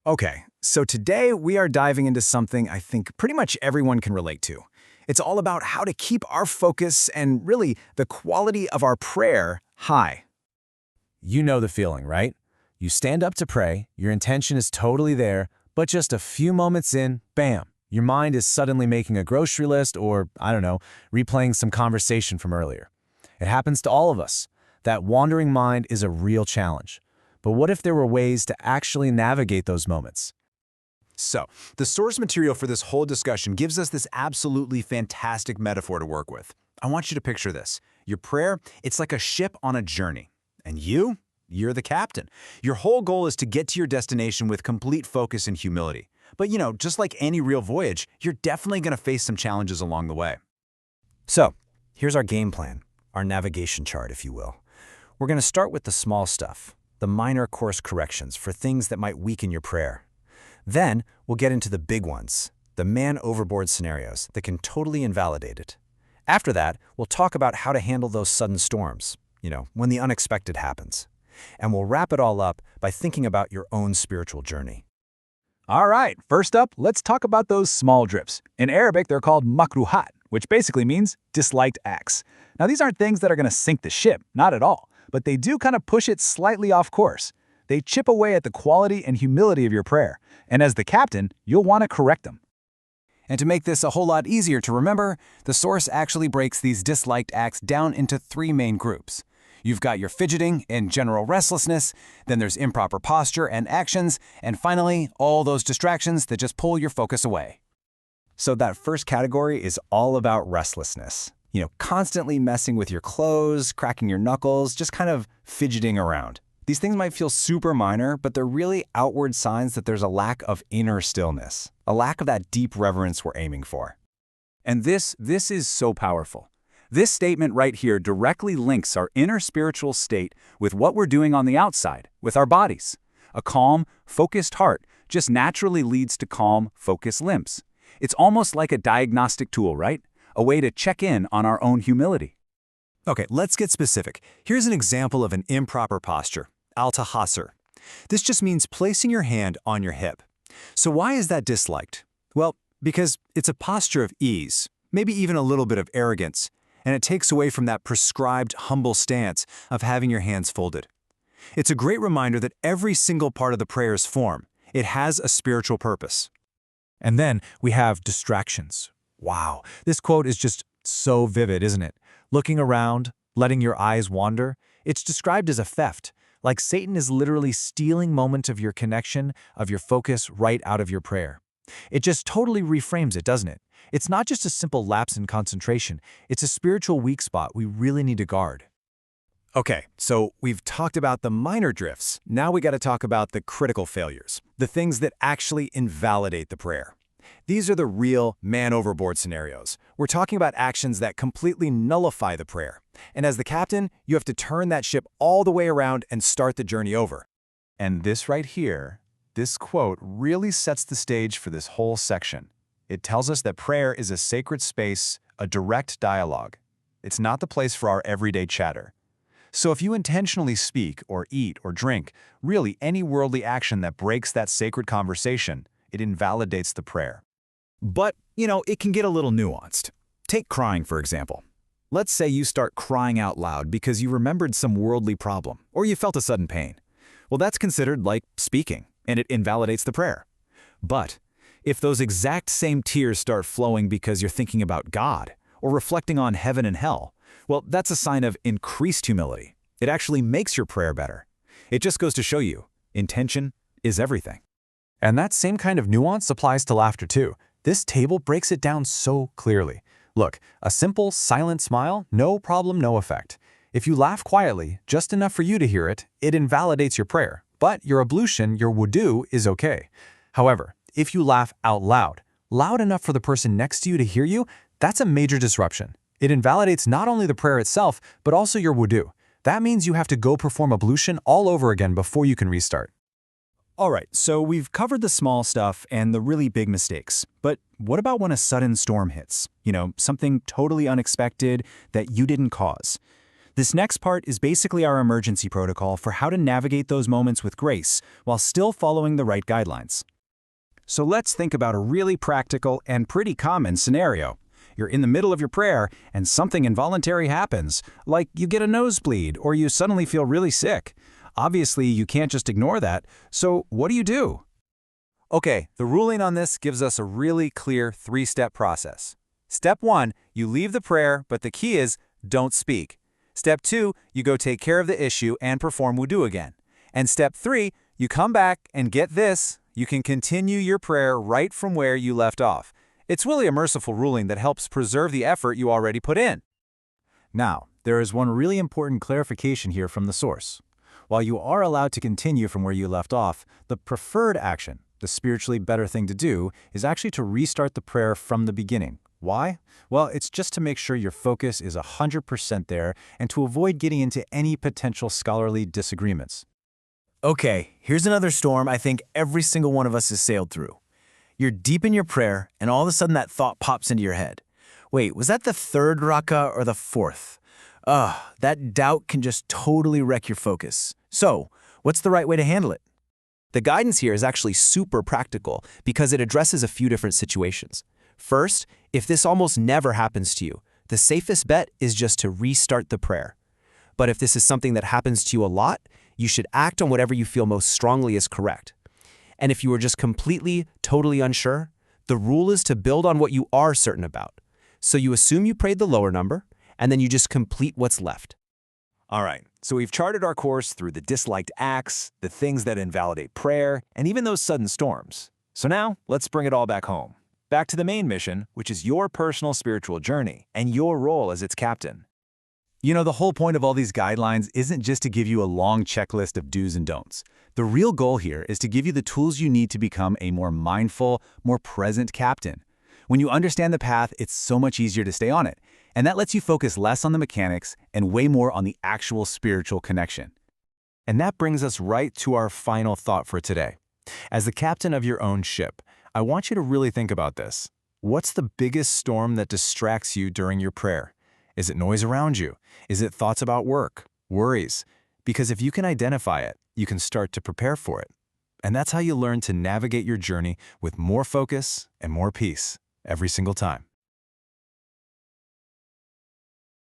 Okay, so today we are diving into something I think pretty much everyone can relate to. It's all about how to keep our focus and really the quality of our prayer high. You know the feeling, right? You stand up to pray, your intention is totally there, but just a few moments in, bam, your mind is suddenly making a grocery list or, I don't know, replaying some conversation from earlier. It happens to all of us. That wandering mind is a real challenge. But what if there were ways to actually navigate those moments? So, the source material for this whole discussion gives us this absolutely fantastic metaphor to work with. I want you to picture this. Your prayer, it's like a ship on a journey. And you're the captain. Your whole goal is to get to your destination with complete focus and humility. But just like any real voyage, you're definitely going to face some challenges along the way. So, here's our game plan, our navigation chart, if you will. We're going to start with the small stuff, the minor course corrections for things that might weaken your prayer. Then, we'll get into the big ones, the man overboard scenarios that can totally invalidate it. After that, we'll talk about how to handle those sudden storms, when the unexpected happens. And we'll wrap it all up by thinking about your own spiritual journey. All right, first up, let's talk about those small drifts. In Arabic, they're called makruhat, which basically means disliked acts. Now, these aren't things that are going to sink the ship, not at all, but they do kind of push it slightly off course. They chip away at the quality and humility of your prayer, and as the captain, you'll want to correct them. And to make this a whole lot easier to remember, the source actually breaks these disliked acts down into three main groups. You've got your fidgeting and general restlessness, then there's improper posture and actions, and finally, all those distractions that just pull your focus away. So that first category is all about restlessness. Constantly messing with your clothes, cracking your knuckles, just kind of fidgeting around. These things might feel super minor, but they're really outward signs that there's a lack of inner stillness, a lack of that deep reverence we're aiming for. And this is so powerful. This statement right here directly links our inner spiritual state with what we're doing on the outside, with our bodies. A calm, focused heart just naturally leads to calm, focused limbs. It's almost like a diagnostic tool, right? A way to check in on our own humility. Okay, let's get specific. Here's an example of an improper posture, al-tahasur. This just means placing your hand on your hip. So why is that disliked? Well, because it's a posture of ease, maybe even a little bit of arrogance, and it takes away from that prescribed, humble stance of having your hands folded. It's a great reminder that every single part of the prayer's form, it has a spiritual purpose. And then we have distractions. Wow, this quote is just so vivid, isn't it? Looking around, letting your eyes wander, it's described as a theft, like Satan is literally stealing moments of your connection, of your focus right out of your prayer. It just totally reframes it, doesn't it? It's not just a simple lapse in concentration, it's a spiritual weak spot we really need to guard. Okay, so we've talked about the minor drifts. Now we got to talk about the critical failures, the things that actually invalidate the prayer. These are the real man overboard scenarios. We're talking about actions that completely nullify the prayer. And as the captain, you have to turn that ship all the way around and start the journey over. And this right here, this quote really sets the stage for this whole section. It tells us that prayer is a sacred space, a direct dialogue. It's not the place for our everyday chatter. So if you intentionally speak or eat or drink, really any worldly action that breaks that sacred conversation, it invalidates the prayer. But, it can get a little nuanced. Take crying, for example. Let's say you start crying out loud because you remembered some worldly problem, or you felt a sudden pain. Well, that's considered like speaking, and it invalidates the prayer. But if those exact same tears start flowing because you're thinking about God, or reflecting on heaven and hell, well, that's a sign of increased humility. It actually makes your prayer better. It just goes to show you, intention is everything. And that same kind of nuance applies to laughter too. This table breaks it down so clearly. Look, a simple, silent smile, no problem, no effect. If you laugh quietly, just enough for you to hear it, it invalidates your prayer. But your ablution, your wudu, is okay. However, if you laugh out loud, loud enough for the person next to you to hear you, that's a major disruption. It invalidates not only the prayer itself, but also your wudu. That means you have to go perform ablution all over again before you can restart. All right, so we've covered the small stuff and the really big mistakes. But what about when a sudden storm hits? Something totally unexpected that you didn't cause. This next part is basically our emergency protocol for how to navigate those moments with grace while still following the right guidelines. So let's think about a really practical and pretty common scenario. You're in the middle of your prayer and something involuntary happens, like you get a nosebleed or you suddenly feel really sick. Obviously, you can't just ignore that, so what do you do? Okay, the ruling on this gives us a really clear 3-step process. Step 1, you leave the prayer, but the key is don't speak. Step 2, you go take care of the issue and perform wudu again. And step 3, you come back and get this, you can continue your prayer right from where you left off. It's really a merciful ruling that helps preserve the effort you already put in. Now, there is one really important clarification here from the source. While you are allowed to continue from where you left off, the preferred action, the spiritually better thing to do, is actually to restart the prayer from the beginning. Why? Well, it's just to make sure your focus is 100% there and to avoid getting into any potential scholarly disagreements. Okay, here's another storm I think every single one of us has sailed through. You're deep in your prayer, and all of a sudden that thought pops into your head. Wait, was that the 3rd rakah or the 4th? That doubt can just totally wreck your focus. So, what's the right way to handle it? The guidance here is actually super practical because it addresses a few different situations. First, if this almost never happens to you, the safest bet is just to restart the prayer. But if this is something that happens to you a lot, you should act on whatever you feel most strongly is correct. And if you are just completely, totally unsure, the rule is to build on what you are certain about. So you assume you prayed the lower number, and then you just complete what's left. All right, so we've charted our course through the disliked acts, the things that invalidate prayer, and even those sudden storms. So now, let's bring it all back home. Back to the main mission, which is your personal spiritual journey and your role as its captain. You know, the whole point of all these guidelines isn't just to give you a long checklist of do's and don'ts. The real goal here is to give you the tools you need to become a more mindful, more present captain. When you understand the path, it's so much easier to stay on it, and that lets you focus less on the mechanics and way more on the actual spiritual connection. And that brings us right to our final thought for today. As the captain of your own ship, I want you to really think about this. What's the biggest storm that distracts you during your prayer? Is it noise around you? Is it thoughts about work, worries? Because if you can identify it, you can start to prepare for it. And that's how you learn to navigate your journey with more focus and more peace every single time.